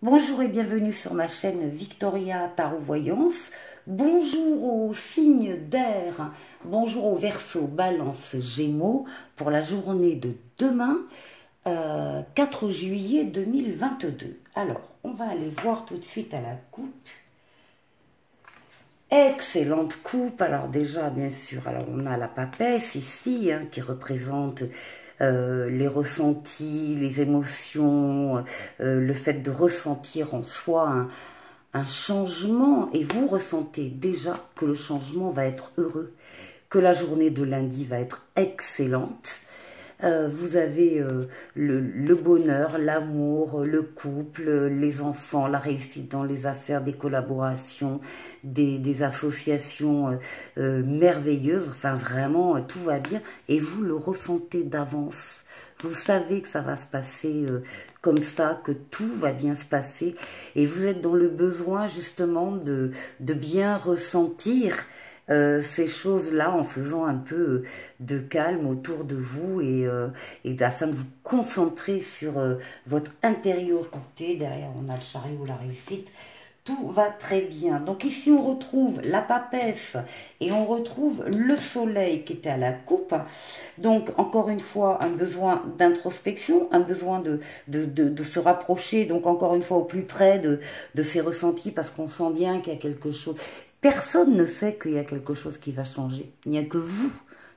Bonjour et bienvenue sur ma chaîne Victoria Tarot Voyance. Bonjour aux signes d'air, bonjour aux Verseaux, Balance, Gémeaux pour la journée de demain, 4 juillet 2022. Alors, on va aller voir tout de suite à la coupe. Excellente coupe. Alors déjà, bien sûr, alors on a la papesse ici qui représente les ressentis, les émotions, le fait de ressentir en soi un changement. Et vous ressentez déjà que le changement va être heureux, que la journée de lundi va être excellente. Vous avez le bonheur, l'amour, le couple, les enfants, la réussite dans les affaires, des collaborations, des associations merveilleuses. Enfin, vraiment, tout va bien. Et vous le ressentez d'avance. Vous savez que ça va se passer comme ça, que tout va bien se passer. Et vous êtes dans le besoin, justement, de bien ressentir ces choses-là en faisant un peu de calme autour de vous et afin de vous concentrer sur votre intériorité. Derrière, on a le chariot, la réussite. Tout va très bien. Donc ici, on retrouve la papesse et on retrouve le soleil qui était à la coupe. Donc, encore une fois, un besoin d'introspection, un besoin de se rapprocher, donc encore une fois, au plus près de ses ressentis, parce qu'on sent bien qu'il y a quelque chose. Personne ne sait qu'il y a quelque chose qui va changer. Il n'y a que vous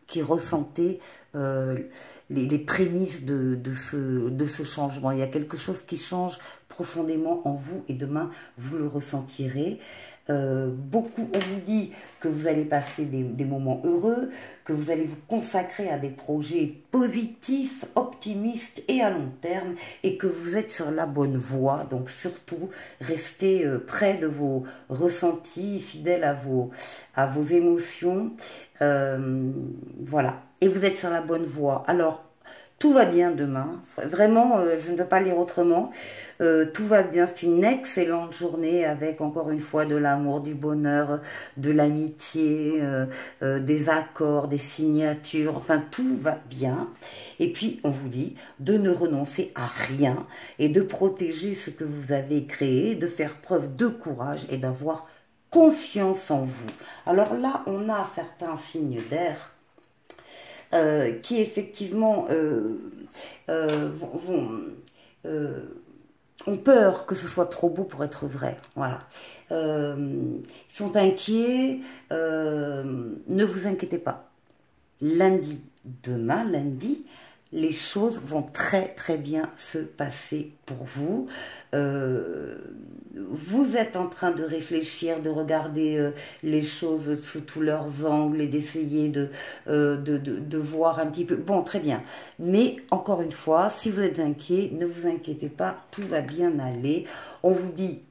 qui ressentez les prémices de ce changement. Il y a quelque chose qui change profondément en vous et demain, vous le ressentirez. Beaucoup, on vous dit que vous allez passer des moments heureux, que vous allez vous consacrer à des projets positifs, optimistes et à long terme, et que vous êtes sur la bonne voie. Donc surtout, restez près de vos ressentis, fidèles à vos émotions. Voilà, et vous êtes sur la bonne voie. Alors, tout va bien demain, vraiment, je ne peux pas lire autrement. Tout va bien, c'est une excellente journée avec encore une fois de l'amour, du bonheur, de l'amitié, des accords, des signatures, enfin tout va bien. Et puis on vous dit de ne renoncer à rien et de protéger ce que vous avez créé, de faire preuve de courage et d'avoir confiance en vous. Alors là, on a certains signes d'air qui effectivement ont peur que ce soit trop beau pour être vrai. Voilà. Ils sont inquiets. Ne vous inquiétez pas. Demain lundi, les choses vont très très bien se passer pour vous. Vous êtes en train de réfléchir, de regarder les choses sous tous leurs angles et d'essayer de voir un petit peu. Bon, très bien. Mais encore une fois, si vous êtes inquiet, ne vous inquiétez pas, tout va bien aller. On vous dit...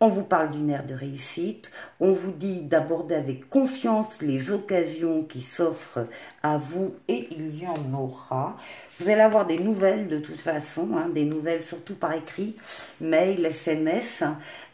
On vous parle d'une ère de réussite, on vous dit d'aborder avec confiance les occasions qui s'offrent à vous et il y en aura. Vous allez avoir des nouvelles de toute façon, des nouvelles surtout par écrit, mail, SMS.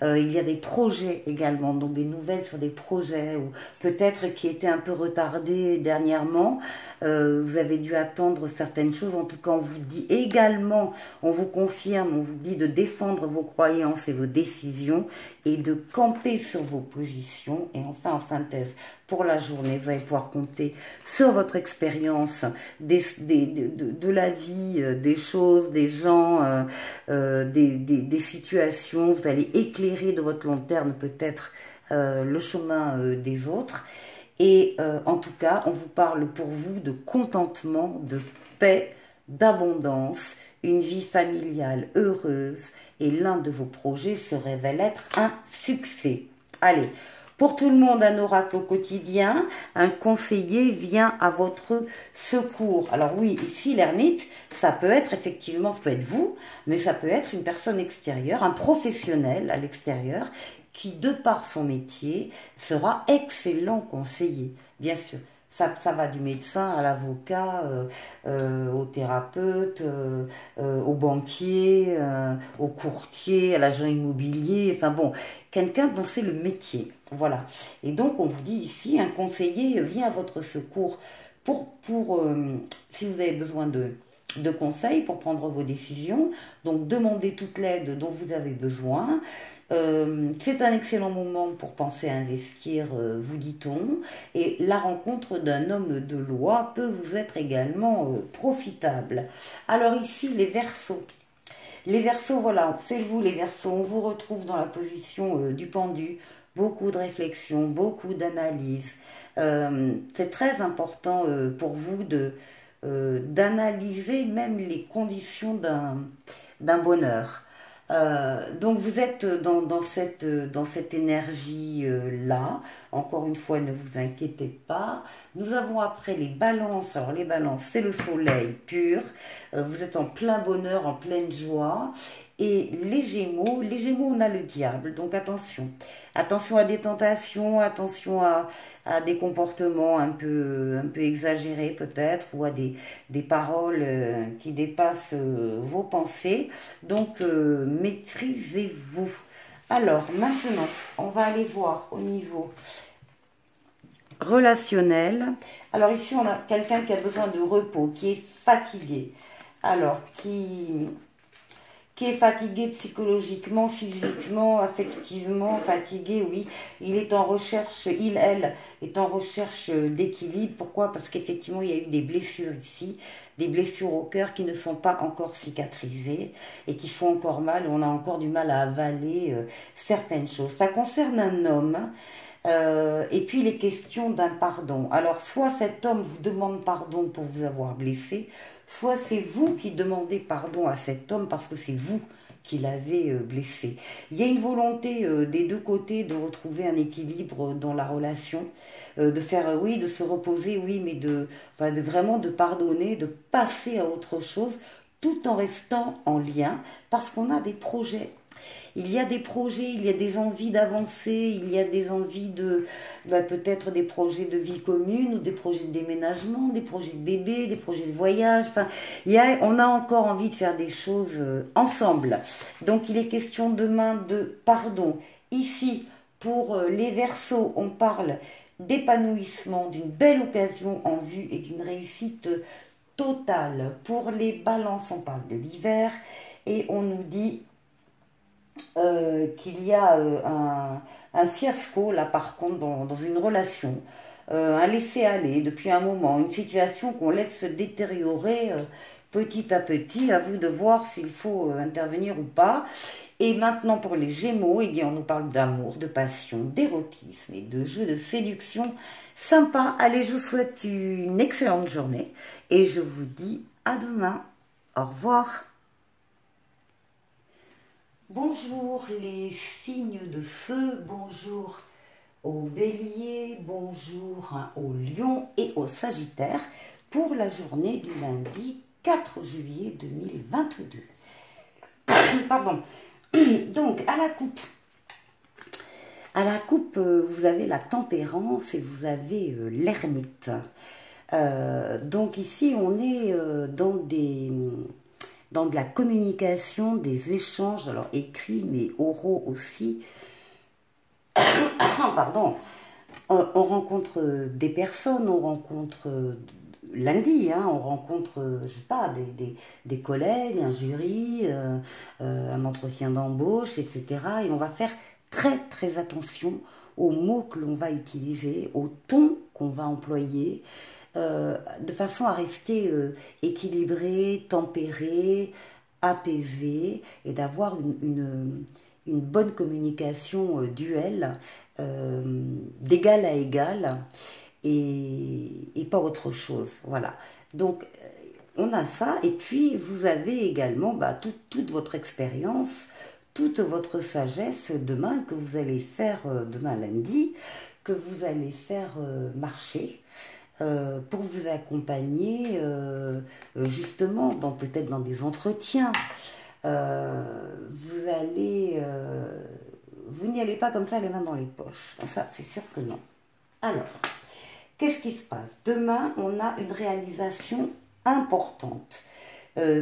Il y a des projets également, donc des nouvelles sur des projets ou peut-être qui étaient un peu retardés dernièrement. Vous avez dû attendre certaines choses. En tout cas, on vous dit également, on vous confirme, on vous dit de défendre vos croyances et vos décisions et de camper sur vos positions. Et enfin, en synthèse, pour la journée, vous allez pouvoir compter sur votre expérience de la vie, des choses, des gens, des situations. Vous allez éclairer de votre long terme peut-être le chemin des autres. Et en tout cas, on vous parle pour vous de contentement, de paix, d'abondance, une vie familiale heureuse. Et l'un de vos projets se révèle être un succès. Allez, pour tout le monde, un oracle au quotidien, un conseiller vient à votre secours. Alors oui, ici, l'ermite, ça peut être effectivement, ça peut être vous, mais ça peut être une personne extérieure, un professionnel à l'extérieur, qui, de par son métier, sera excellent conseiller, bien sûr. Ça va du médecin à l'avocat, au thérapeute, au banquier, au courtier, à l'agent immobilier, enfin bon, quelqu'un dont c'est le métier. Voilà. Et donc, on vous dit ici, un conseiller vient à votre secours si vous avez besoin de conseils pour prendre vos décisions. Donc demandez toute l'aide dont vous avez besoin. C'est un excellent moment pour penser à investir, vous dit-on, et la rencontre d'un homme de loi peut vous être également profitable. Alors ici, les Verseaux. Les Verseaux, voilà, c'est vous les Verseaux, on vous retrouve dans la position du pendu, beaucoup de réflexion, beaucoup d'analyse. C'est très important pour vous d'analyser même les conditions d'un bonheur. Donc vous êtes dans cette énergie-là. Encore une fois, ne vous inquiétez pas. Nous avons après les balances. Alors les balances, c'est le soleil pur. Vous êtes en plein bonheur, en pleine joie. Et les Gémeaux, on a le diable. Donc attention. Attention à des tentations, attention à des comportements un peu exagérés peut-être, ou à des paroles qui dépassent vos pensées. Donc maîtrisez-vous. Alors maintenant, on va aller voir au niveau relationnel. Alors ici, on a quelqu'un qui a besoin de repos, qui est fatigué. Alors, qui est fatigué psychologiquement, physiquement, affectivement, fatigué, oui, il est en recherche, elle, est en recherche d'équilibre. Pourquoi? Parce qu'effectivement, il y a eu des blessures ici, des blessures au cœur qui ne sont pas encore cicatrisées et qui font encore mal. On a encore du mal à avaler certaines choses. Ça concerne un homme. Et puis les questions d'un pardon. Alors soit cet homme vous demande pardon pour vous avoir blessé, soit c'est vous qui demandez pardon à cet homme parce que c'est vous qui l'avez blessé. Il y a une volonté des deux côtés de retrouver un équilibre dans la relation, de faire, oui, de se reposer, oui, mais vraiment de pardonner, de passer à autre chose, tout en restant en lien, parce qu'on a des projets. Il y a des projets, il y a des envies d'avancer, il y a des envies peut-être des projets de vie commune, ou des projets de déménagement, des projets de bébé, des projets de voyage. Enfin, on a encore envie de faire des choses ensemble. Donc, il est question demain de pardon. Ici, pour les Verseaux, on parle d'épanouissement, d'une belle occasion en vue et d'une réussite totale. Pour les Balances, on parle de l'hiver et on nous dit qu'il y a un fiasco là par contre dans une relation, un laisser-aller depuis un moment, une situation qu'on laisse se détériorer petit à petit. À vous de voir s'il faut intervenir ou pas. Et maintenant pour les Gémeaux, eh bien, on nous parle d'amour, de passion, d'érotisme et de jeux de séduction sympa. Allez, je vous souhaite une excellente journée et je vous dis à demain. Au revoir. Bonjour les signes de feu, bonjour aux béliers, bonjour aux lions et aux sagittaires pour la journée du lundi 4 juillet 2022. Pardon. Donc à la coupe, vous avez la tempérance et vous avez l'ermite. Donc ici on est dans de la communication, des échanges, alors écrits mais oraux aussi. Pardon. On rencontre des personnes, on rencontre lundi, hein, on rencontre, je sais pas, des collègues, un jury, un entretien d'embauche, etc. Et on va faire très très attention aux mots que l'on va utiliser, au ton qu'on va employer, de façon à rester équilibré, tempéré, apaisé et d'avoir une bonne communication duel, d'égal à égal et pas autre chose. Voilà. Donc, on a ça et puis vous avez également toute votre expérience, toute votre sagesse demain que vous allez faire, demain lundi, que vous allez faire marcher. Pour vous accompagner justement peut-être dans des entretiens. Vous n'y allez pas comme ça les mains dans les poches. Ça, c'est sûr que non. Alors, qu'est-ce qui se passe? Demain, on a une réalisation importante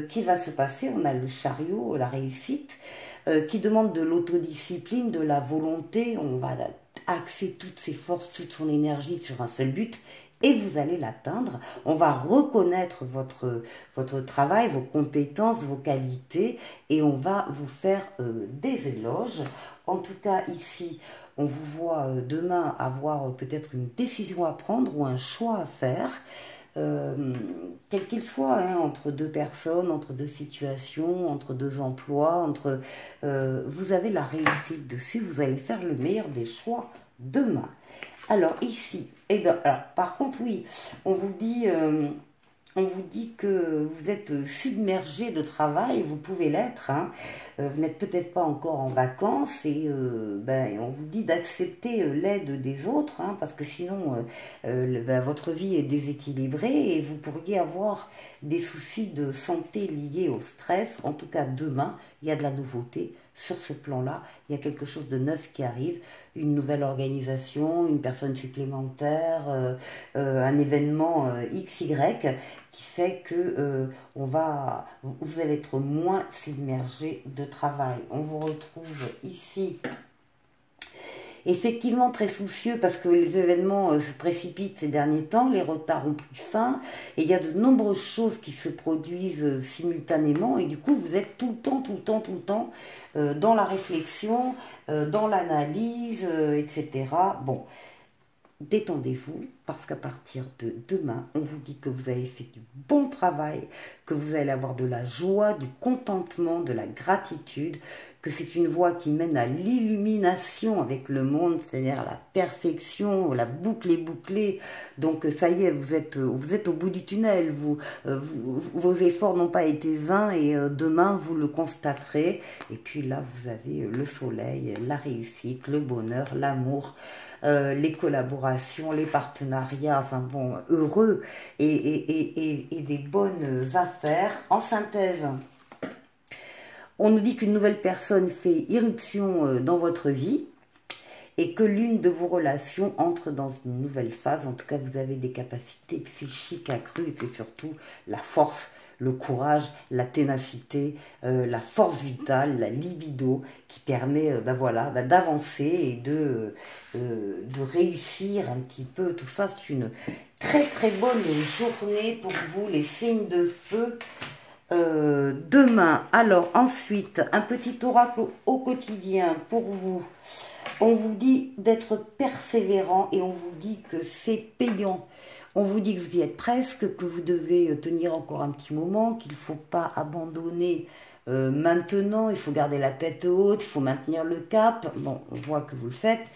qui va se passer. On a le chariot, la réussite, qui demande de l'autodiscipline, de la volonté. On va axer toutes ses forces, toute son énergie sur un seul but, et vous allez l'atteindre. On va reconnaître votre travail, vos compétences, vos qualités et on va vous faire des éloges. En tout cas, ici, on vous voit demain avoir peut-être une décision à prendre ou un choix à faire. Quel qu'il soit, hein, entre deux personnes, entre deux situations, entre deux emplois, vous avez la réussite dessus, vous allez faire le meilleur des choix demain. Alors ici, eh ben, alors, par contre oui, on vous dit que vous êtes submergé de travail, vous pouvez l'être, hein. Vous n'êtes peut-être pas encore en vacances et on vous dit d'accepter l'aide des autres, hein, parce que sinon votre vie est déséquilibrée et vous pourriez avoir des soucis de santé liés au stress. En tout cas demain, il y a de la nouveauté sur ce plan-là, il y a quelque chose de neuf qui arrive, une nouvelle organisation, une personne supplémentaire, un événement XY qui fait que vous allez être moins submergé de travail. On vous retrouve ici, effectivement très soucieux parce que les événements se précipitent ces derniers temps, les retards ont pris fin et il y a de nombreuses choses qui se produisent simultanément et du coup vous êtes tout le temps dans la réflexion, dans l'analyse, etc. Bon, détendez-vous parce qu'à partir de demain, on vous dit que vous avez fait du bon travail, que vous allez avoir de la joie, du contentement, de la gratitude, que c'est une voie qui mène à l'illumination avec le monde, c'est-à-dire à la perfection, la boucle est bouclée. Donc ça y est, vous êtes au bout du tunnel, vos efforts n'ont pas été vains et demain vous le constaterez. Et puis là, vous avez le soleil, la réussite, le bonheur, l'amour, les collaborations, les partenariats, enfin bon, heureux et des bonnes affaires. En synthèse, on nous dit qu'une nouvelle personne fait irruption dans votre vie et que l'une de vos relations entre dans une nouvelle phase. En tout cas, vous avez des capacités psychiques accrues et c'est surtout la force, le courage, la ténacité, la force vitale, la libido qui permet d'avancer et de réussir un petit peu. Tout ça, c'est une très très bonne journée pour vous, les signes de feu. Demain, alors ensuite, un petit oracle au quotidien pour vous. On vous dit d'être persévérant et on vous dit que c'est payant. On vous dit que vous y êtes presque, que vous devez tenir encore un petit moment, qu'il ne faut pas abandonner maintenant, il faut garder la tête haute, il faut maintenir le cap. Bon, on voit que vous le faites.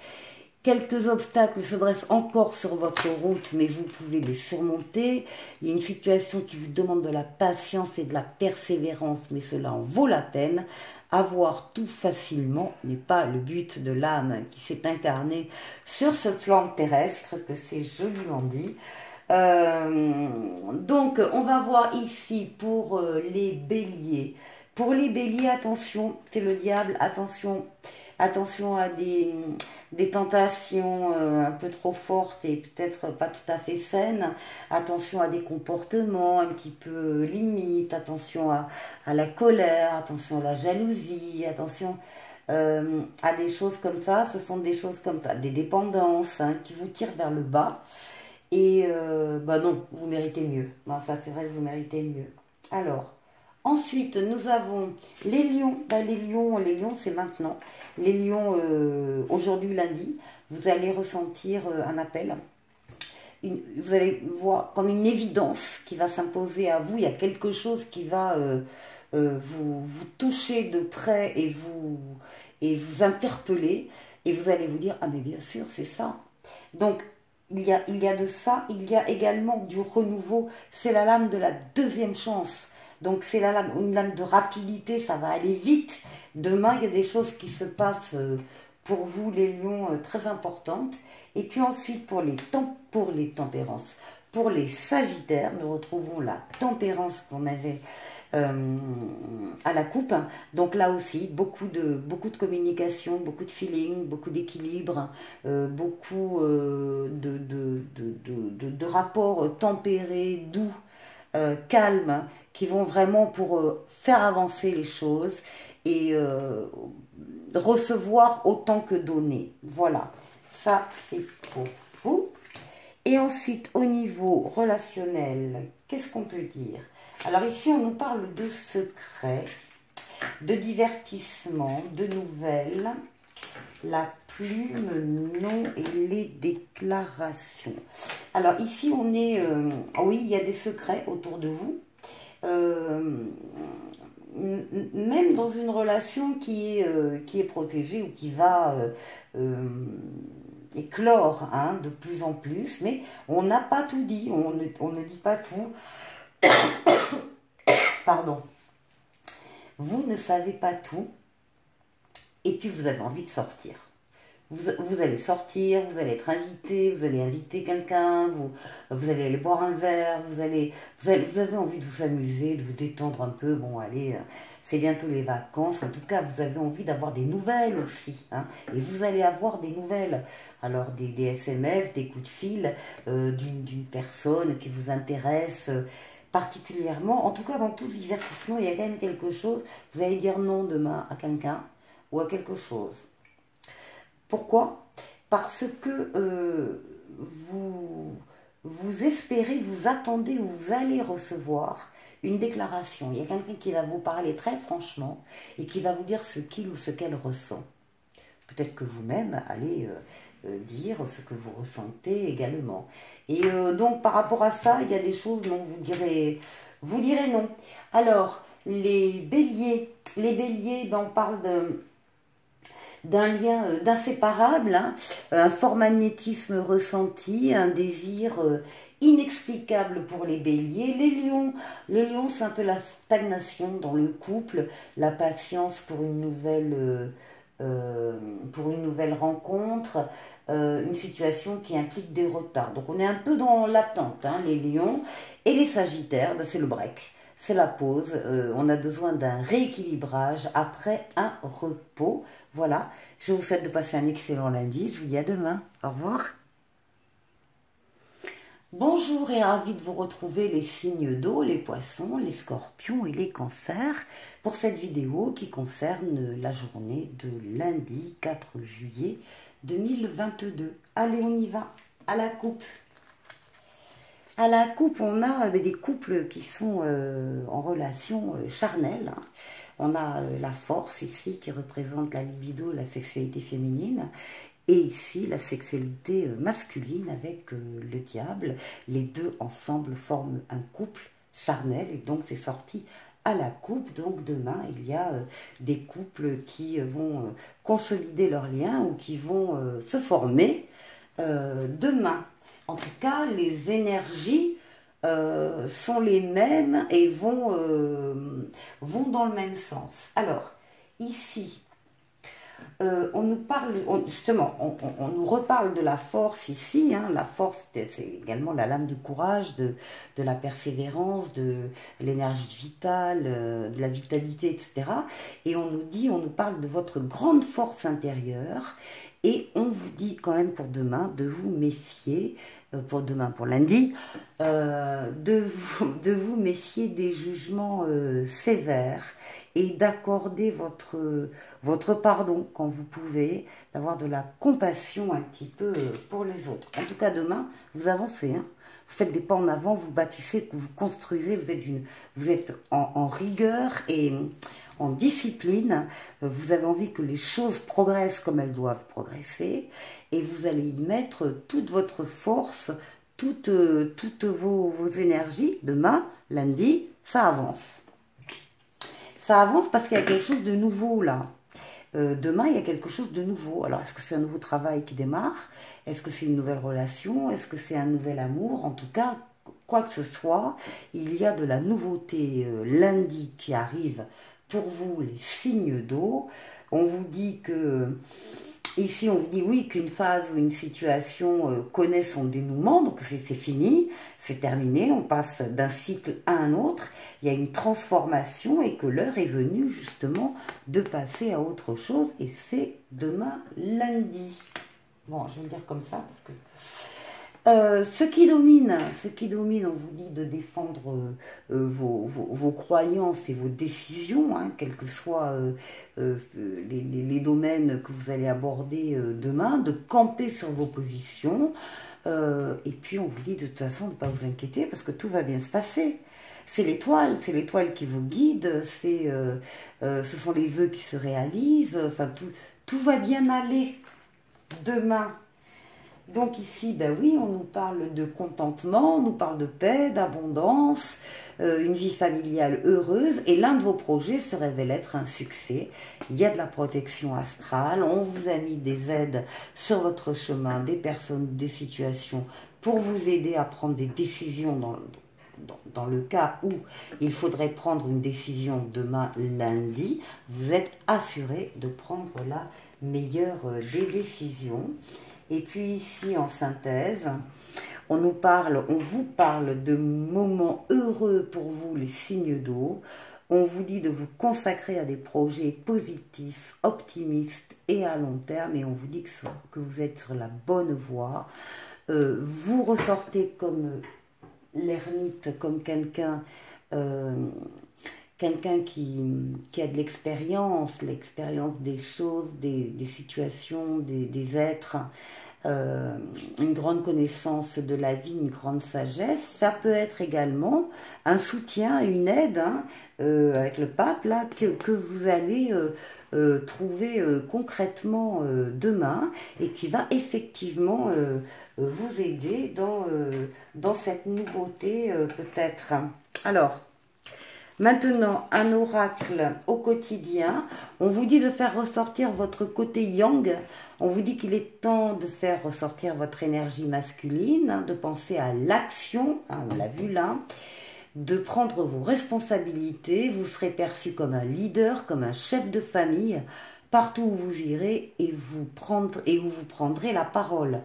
Quelques obstacles se dressent encore sur votre route, mais vous pouvez les surmonter. Il y a une situation qui vous demande de la patience et de la persévérance, mais cela en vaut la peine. Avoir tout facilement n'est pas le but de l'âme qui s'est incarnée sur ce plan terrestre, que c'est joliment dit. Donc, on va voir ici pour les béliers. Pour les béliers, attention, c'est le diable, attention à des tentations un peu trop fortes et peut-être pas tout à fait saines. Attention à des comportements un petit peu limites. Attention à la colère, attention à la jalousie, attention à des choses comme ça. Ce sont des choses comme ça, des dépendances qui vous tirent vers le bas. Et non, vous méritez mieux. Non, ça c'est vrai, vous méritez mieux. Alors, ensuite, nous avons les lions. Les lions, c'est maintenant. Les lions, aujourd'hui, lundi, vous allez ressentir un appel. Vous allez voir comme une évidence qui va s'imposer à vous. Il y a quelque chose qui va vous toucher de près et vous interpeller. Et vous allez vous dire, ah mais bien sûr, c'est ça. Donc, il y a de ça. Il y a également du renouveau. C'est la lame de la deuxième chance. Donc c'est une lame de rapidité, ça va aller vite. Demain, il y a des choses qui se passent pour vous, les lions, très importantes. Et puis ensuite, pour les tempérances, pour les sagittaires, nous retrouvons la tempérance qu'on avait à la coupe. Donc là aussi, beaucoup de communication, beaucoup de feeling, beaucoup d'équilibre, beaucoup de rapports tempérés, doux, calmes, qui vont vraiment pour faire avancer les choses et recevoir autant que donner. Voilà, ça c'est pour vous. Et ensuite, au niveau relationnel, qu'est-ce qu'on peut dire? Alors ici, on nous parle de secrets, de divertissement, de nouvelles, la plume, non et les déclarations. Alors ici, on est... oui, il y a des secrets autour de vous. Même dans une relation qui est protégée ou qui va éclore hein, de plus en plus, mais on n'a pas tout dit, on ne dit pas tout. Pardon. Vous ne savez pas tout, et puis vous avez envie de sortir. Vous allez sortir, vous allez être invité, vous allez inviter quelqu'un, vous allez aller boire un verre, vous avez envie de vous amuser, de vous détendre un peu. Bon, allez, c'est bientôt les vacances. En tout cas, vous avez envie d'avoir des nouvelles aussi. Hein, et vous allez avoir des nouvelles. Alors, des SMS, des coups de fil d'une personne qui vous intéresse particulièrement. En tout cas, dans tout ce divertissement, il y a quand même quelque chose. Vous allez dire non demain à quelqu'un ou à quelque chose. Pourquoi? Parce que vous espérez, vous attendez ou vous allez recevoir une déclaration. Il y a quelqu'un qui va vous parler très franchement et qui va vous dire ce qu'il ou ce qu'elle ressent. Peut-être que vous-même allez dire ce que vous ressentez également. Et donc par rapport à ça, il y a des choses dont vous direz non. Alors, les béliers, ben, on parle d'un lien d'inséparable, hein, un fort magnétisme ressenti, un désir inexplicable pour les béliers. Les lions c'est un peu la stagnation dans le couple, la patience pour une nouvelle rencontre, une situation qui implique des retards. Donc on est un peu dans l'attente, hein, les lions. Et les sagittaires, ben, c'est le break. C'est la pause, on a besoin d'un rééquilibrage après un repos. Voilà, je vous souhaite de passer un excellent lundi, je vous dis à demain, au revoir. Bonjour et ravi de vous retrouver les signes d'eau, les poissons, les scorpions et les cancers pour cette vidéo qui concerne la journée de lundi 4 juillet 2022. Allez, on y va, à la coupe. À la coupe, on a des couples qui sont en relation charnelle. Hein. On a la force ici qui représente la libido, la sexualité féminine. Et ici, la sexualité masculine avec le diable. Les deux ensemble forment un couple charnel. Et donc, c'est sorti à la coupe. Donc, demain, il y a des couples qui vont consolider leur lien ou qui vont se former demain. En tout cas, les énergies sont les mêmes et vont dans le même sens. Alors, ici, on nous parle, justement, on nous reparle de la force ici. Hein, la force, c'est également la lame du courage, de la persévérance, de l'énergie vitale, de la vitalité, etc. Et on nous parle de votre grande force intérieure. Et on vous dit quand même pour demain de vous méfier, pour lundi, de vous méfier des jugements sévères et d'accorder votre pardon quand vous pouvez, d'avoir de la compassion un petit peu pour les autres. En tout cas, demain, vous avancez, hein. Vous faites des pas en avant, vous bâtissez, vous construisez, vous êtes en rigueur et en discipline. Vous avez envie que les choses progressent comme elles doivent progresser et vous allez y mettre toute votre force, toutes vos énergies. Demain, lundi, ça avance. Ça avance parce qu'il y a quelque chose de nouveau là. Demain, il y a quelque chose de nouveau. Alors, est-ce que c'est un nouveau travail qui démarre? Est-ce que c'est une nouvelle relation? Est-ce que c'est un nouvel amour? En tout cas, quoi que ce soit, il y a de la nouveauté lundi qui arrive pour vous, les signes d'eau. On vous dit que... Ici, on vous dit oui, qu'une phase ou une situation connaît son dénouement, donc c'est fini, c'est terminé, on passe d'un cycle à un autre, il y a une transformation et que l'heure est venue justement de passer à autre chose et c'est demain lundi. Bon, je vais le dire comme ça parce que... ce qui domine, on vous dit de défendre vos croyances et vos décisions, hein, quels que soient les domaines que vous allez aborder demain, de camper sur vos positions. Et puis on vous dit de toute façon de ne pas vous inquiéter parce que tout va bien se passer. C'est l'étoile qui vous guide, ce sont les vœux qui se réalisent, enfin tout va bien aller demain. Donc ici, ben oui, on nous parle de contentement, on nous parle de paix, d'abondance, une vie familiale heureuse, et l'un de vos projets se révèle être un succès. Il y a de la protection astrale, on vous a mis des aides sur votre chemin, des personnes, des situations, pour vous aider à prendre des décisions dans le cas où il faudrait prendre une décision demain lundi. Vous êtes assuré de prendre la meilleure des décisions. Et puis ici, en synthèse, on vous parle de moments heureux pour vous, les signes d'eau. On vous dit de vous consacrer à des projets positifs, optimistes et à long terme. Et on vous dit que vous êtes sur la bonne voie. Vous ressortez comme l'ermite, comme quelqu'un qui a de l'expérience des choses, des situations, des êtres, une grande connaissance de la vie, une grande sagesse. Ça peut être également un soutien, une aide, hein, avec le pape, là, que vous allez trouver concrètement demain et qui va effectivement vous aider dans cette nouveauté peut-être. Alors, maintenant, un oracle au quotidien. On vous dit de faire ressortir votre côté yang. On vous dit qu'il est temps de faire ressortir votre énergie masculine, hein, de penser à l'action, hein, on l'a vu là, de prendre vos responsabilités. Vous serez perçu comme un leader, comme un chef de famille, partout où vous irez et où vous prendrez la parole.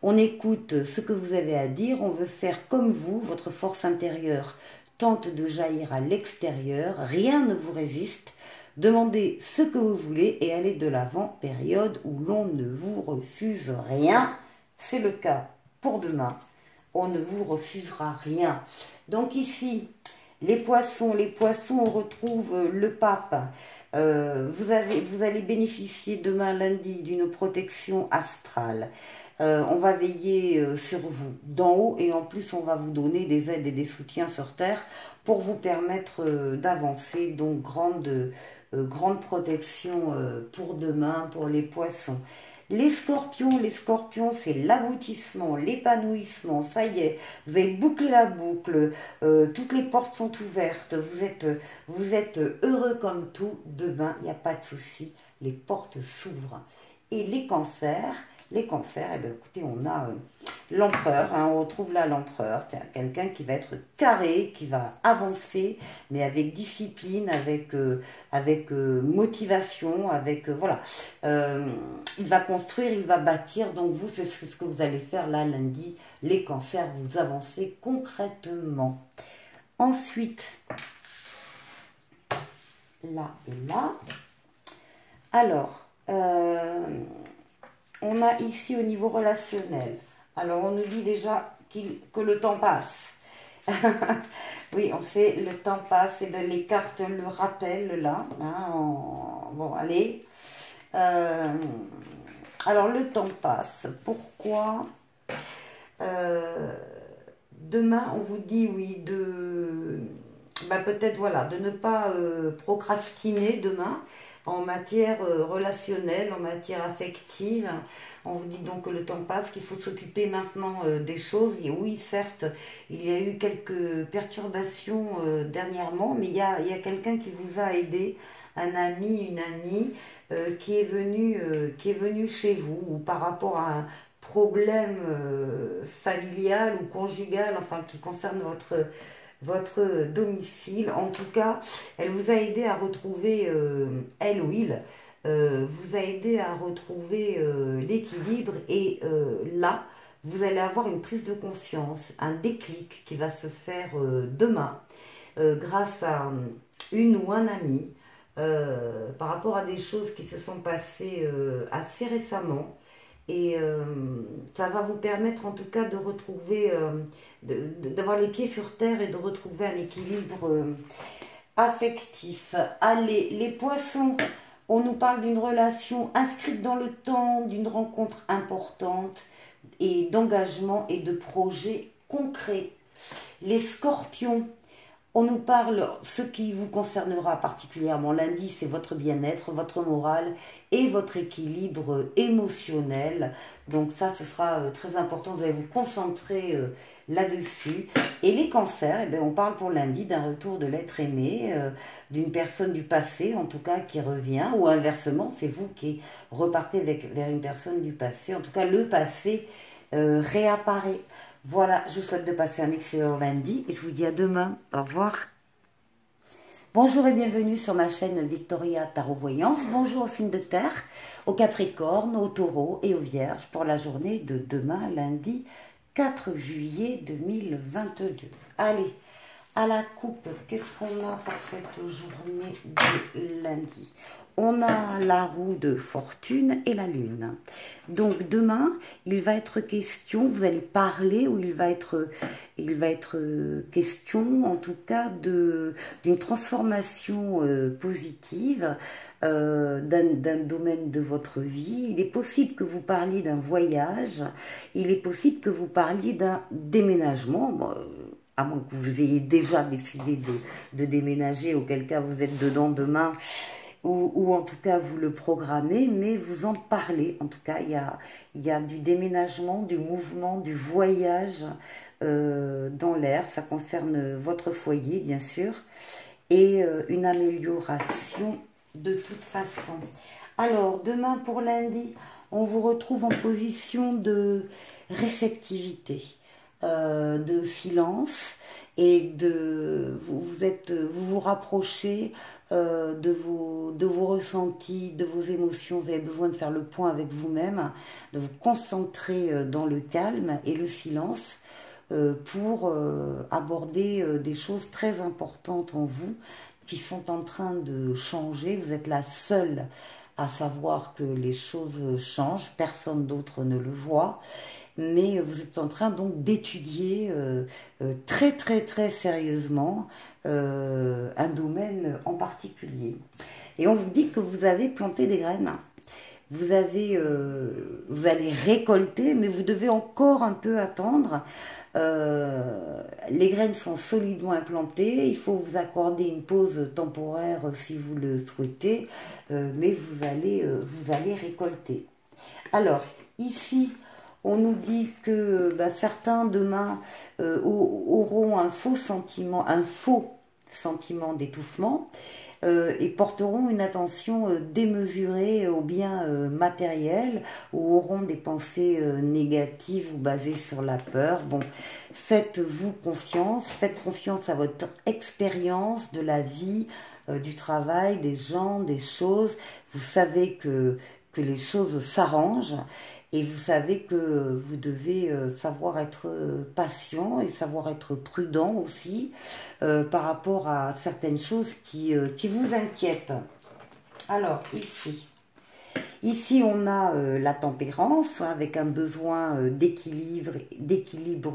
On écoute ce que vous avez à dire, on veut faire comme vous, votre force intérieure tente de jaillir à l'extérieur, rien ne vous résiste, demandez ce que vous voulez et allez de l'avant, période où l'on ne vous refuse rien. C'est le cas pour demain, on ne vous refusera rien. Donc ici, les poissons, on retrouve le pape. Vous allez bénéficier demain lundi d'une protection astrale. On va veiller sur vous d'en haut et en plus on va vous donner des aides et des soutiens sur terre pour vous permettre d'avancer. Donc grande protection pour demain, pour les poissons. Les scorpions, c'est l'aboutissement, l'épanouissement, ça y est, vous avez bouclé la boucle, toutes les portes sont ouvertes, vous êtes heureux comme tout, demain, il n'y a pas de souci, les portes s'ouvrent. Et les cancers, eh bien, écoutez, on a l'empereur, hein, on retrouve là l'empereur, c'est quelqu'un qui va être carré, qui va avancer, mais avec discipline, avec motivation, voilà. Il va construire, il va bâtir, donc vous, c'est ce que vous allez faire là lundi, les cancers, vous avancez concrètement. Ensuite, là et là, alors, on a ici au niveau relationnel. Alors, on nous dit déjà que le temps passe. Oui, on sait, le temps passe et les cartes le rappellent là. Hein, bon, allez. Alors, le temps passe. Pourquoi demain, on vous dit, oui, peut-être, voilà, de ne pas procrastiner demain en matière relationnelle, en matière affective. On vous dit donc que le temps passe, qu'il faut s'occuper maintenant des choses. Et oui, certes, il y a eu quelques perturbations dernièrement, mais il y a quelqu'un qui vous a aidé, un ami, une amie, qui est venu chez vous, ou par rapport à un problème familial ou conjugal, enfin qui concerne votre domicile. En tout cas, elle vous a aidé à retrouver, elle ou il, vous a aidé à retrouver l'équilibre et là, vous allez avoir une prise de conscience, un déclic qui va se faire demain grâce à une ou un ami par rapport à des choses qui se sont passées assez récemment Et ça va vous permettre en tout cas de retrouver, d'avoir les pieds sur terre et de retrouver un équilibre affectif. Allez, les poissons, on nous parle d'une relation inscrite dans le temps, d'une rencontre importante et d'engagement et de projets concrets. Les scorpions, on nous parle, ce qui vous concernera particulièrement lundi, c'est votre bien-être, votre morale et votre équilibre émotionnel. Donc ça, ce sera très important, vous allez vous concentrer là-dessus. Et les cancers, eh bien, on parle pour lundi d'un retour de l'être aimé, d'une personne du passé en tout cas qui revient, ou inversement, c'est vous qui repartez vers une personne du passé. En tout cas, le passé réapparaît. Voilà, je vous souhaite de passer un excellent lundi et je vous dis à demain. Au revoir. Bonjour et bienvenue sur ma chaîne Victoria Tarot Voyance. Bonjour aux signes de terre, aux Capricornes, aux Taureaux et aux Vierges pour la journée de demain, lundi 4 juillet 2022. Allez, à la coupe, qu'est-ce qu'on a pour cette journée de lundi? On a la roue de fortune et la lune. Donc demain, il va être question, vous allez parler, ou il va être question en tout cas d'une transformation positive d'un domaine de votre vie. Il est possible que vous parliez d'un voyage, il est possible que vous parliez d'un déménagement. Bon, à moins que vous ayez déjà décidé de déménager, auquel cas vous êtes dedans demain, ou en tout cas vous le programmez, mais vous en parlez. En tout cas, il y a du déménagement, du mouvement, du voyage dans l'air. Ça concerne votre foyer, bien sûr, et une amélioration de toute façon. Alors, demain pour lundi, on vous retrouve en position de réceptivité, de silence, et vous vous rapprochez de vos ressentis, de vos émotions. Vous avez besoin de faire le point avec vous-même, de vous concentrer dans le calme et le silence pour aborder des choses très importantes en vous qui sont en train de changer. Vous êtes la seule à savoir que les choses changent, personne d'autre ne le voit. Mais vous êtes en train donc d'étudier très très très sérieusement un domaine en particulier. Et on vous dit que vous avez planté des graines. Vous allez récolter, mais vous devez encore un peu attendre. Les graines sont solidement implantées, il faut vous accorder une pause temporaire si vous le souhaitez, mais vous allez récolter. Alors, ici, on nous dit que certains demain auront un faux sentiment d'étouffement et porteront une attention démesurée aux biens matériels, ou auront des pensées négatives ou basées sur la peur. Bon, faites-vous confiance, faites confiance à votre expérience de la vie, du travail, des gens, des choses. Vous savez que les choses s'arrangent. Et vous savez que vous devez savoir être patient et savoir être prudent aussi par rapport à certaines choses qui vous inquiètent. Alors, ici on a la tempérance avec un besoin d'équilibre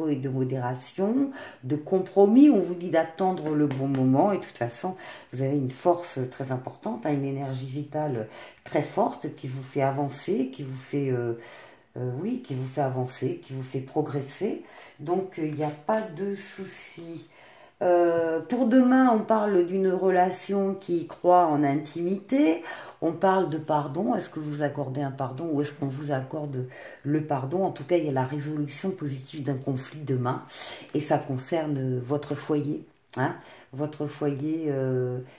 et de modération, de compromis. On vous dit d'attendre le bon moment et de toute façon, vous avez une force très importante, une énergie vitale très forte qui vous fait avancer, qui vous fait... qui vous fait avancer, qui vous fait progresser. Donc, il n'y a pas de souci. Pour demain, on parle d'une relation qui croit en intimité. On parle de pardon. Est-ce que vous accordez un pardon ou est-ce qu'on vous accorde le pardon? En tout cas, il y a la résolution positive d'un conflit demain. Et ça concerne votre foyer. Hein, votre foyer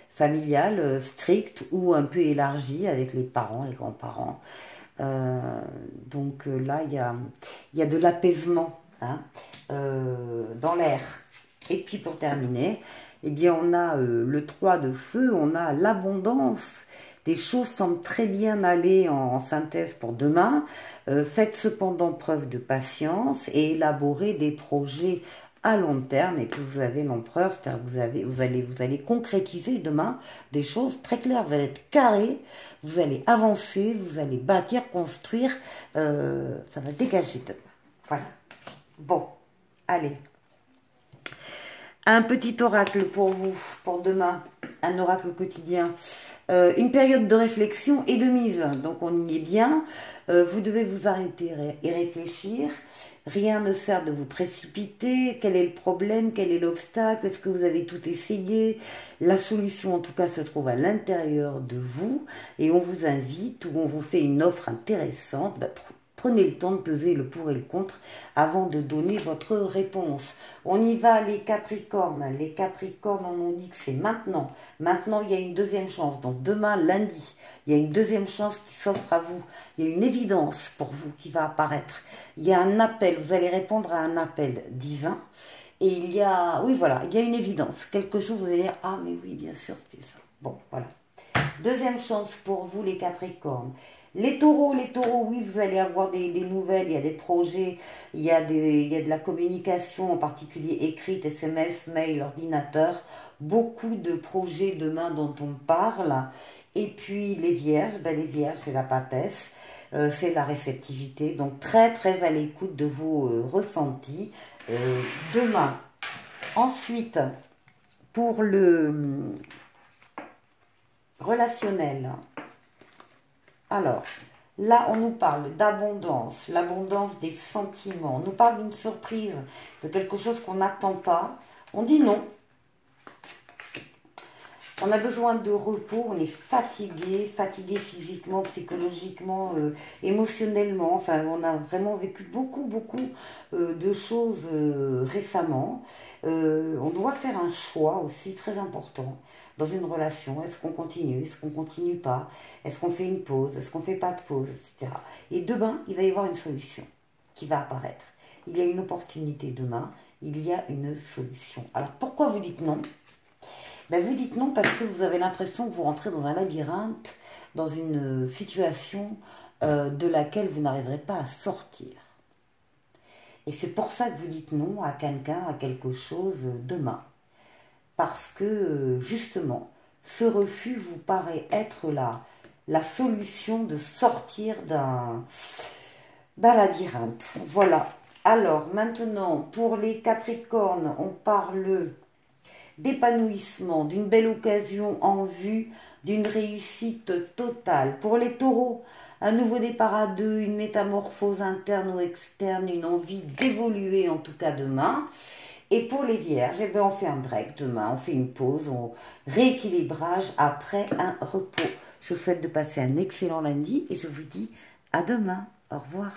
familial strict ou un peu élargi avec les parents, les grands-parents. Donc là, il y a de l'apaisement dans l'air. Et puis pour terminer, eh bien, on a le 3 de feu, on a l'abondance. Des choses semblent très bien aller en synthèse pour demain. Faites cependant preuve de patience et élaborez des projets à long terme, et puis vous avez l'empereur, c'est-à-dire que vous allez concrétiser demain des choses très claires, vous allez être carré, vous allez avancer, vous allez bâtir, construire, ça va dégager demain. Voilà. Bon, allez. Un petit oracle pour vous, pour demain, un oracle quotidien. Une période de réflexion et de mise, donc on y est bien. Vous devez vous arrêter et réfléchir. Rien ne sert de vous précipiter. Quel est le problème? Quel est l'obstacle? Est-ce que vous avez tout essayé? La solution, en tout cas, se trouve à l'intérieur de vous. Et on vous invite, ou on vous fait une offre intéressante. Prenez le temps de peser le pour et le contre avant de donner votre réponse. On y va, les Capricornes. Les Capricornes, on nous dit que c'est maintenant. Maintenant, il y a une deuxième chance. Donc demain, lundi, il y a une deuxième chance qui s'offre à vous. Il y a une évidence pour vous qui va apparaître. Il y a un appel. Vous allez répondre à un appel divin. Et il y a, oui voilà, il y a une évidence. Quelque chose, vous allez dire, ah mais oui, bien sûr, c'était ça. Bon, voilà. Deuxième chance pour vous, les Capricornes. Les taureaux, oui, vous allez avoir des nouvelles, il y a des projets, il y a de la communication, en particulier écrite, SMS, mail, ordinateur, beaucoup de projets demain dont on parle. Et puis les vierges, les vierges, c'est la papesse, c'est la réceptivité, donc très très à l'écoute de vos ressentis demain. Ensuite, pour le relationnel, alors, là, on nous parle d'abondance, l'abondance des sentiments. On nous parle d'une surprise, de quelque chose qu'on n'attend pas. On dit non. On a besoin de repos, on est fatigué physiquement, psychologiquement, émotionnellement. Enfin, on a vraiment vécu beaucoup de choses récemment. On doit faire un choix aussi très important dans une relation. Est-ce qu'on continue? Est-ce qu'on continue pas? Est-ce qu'on fait une pause? Est-ce qu'on fait pas de pause? Etc. Et demain, il va y avoir une solution qui va apparaître. Il y a une opportunité demain, il y a une solution. Alors, pourquoi vous dites non? Vous dites non parce que vous avez l'impression que vous rentrez dans un labyrinthe, dans une situation de laquelle vous n'arriverez pas à sortir. Et c'est pour ça que vous dites non à quelqu'un, à quelque chose demain. Parce que justement, ce refus vous paraît être la solution de sortir d'un labyrinthe. Voilà. Alors maintenant, pour les Capricornes, on parle d'épanouissement, d'une belle occasion en vue, d'une réussite totale. Pour les taureaux, un nouveau départ à deux, une métamorphose interne ou externe, une envie d'évoluer en tout cas demain. Et pour les vierges, on fait un break demain, on fait une pause, on rééquilibrage après un repos. Je vous souhaite de passer un excellent lundi et je vous dis à demain. Au revoir.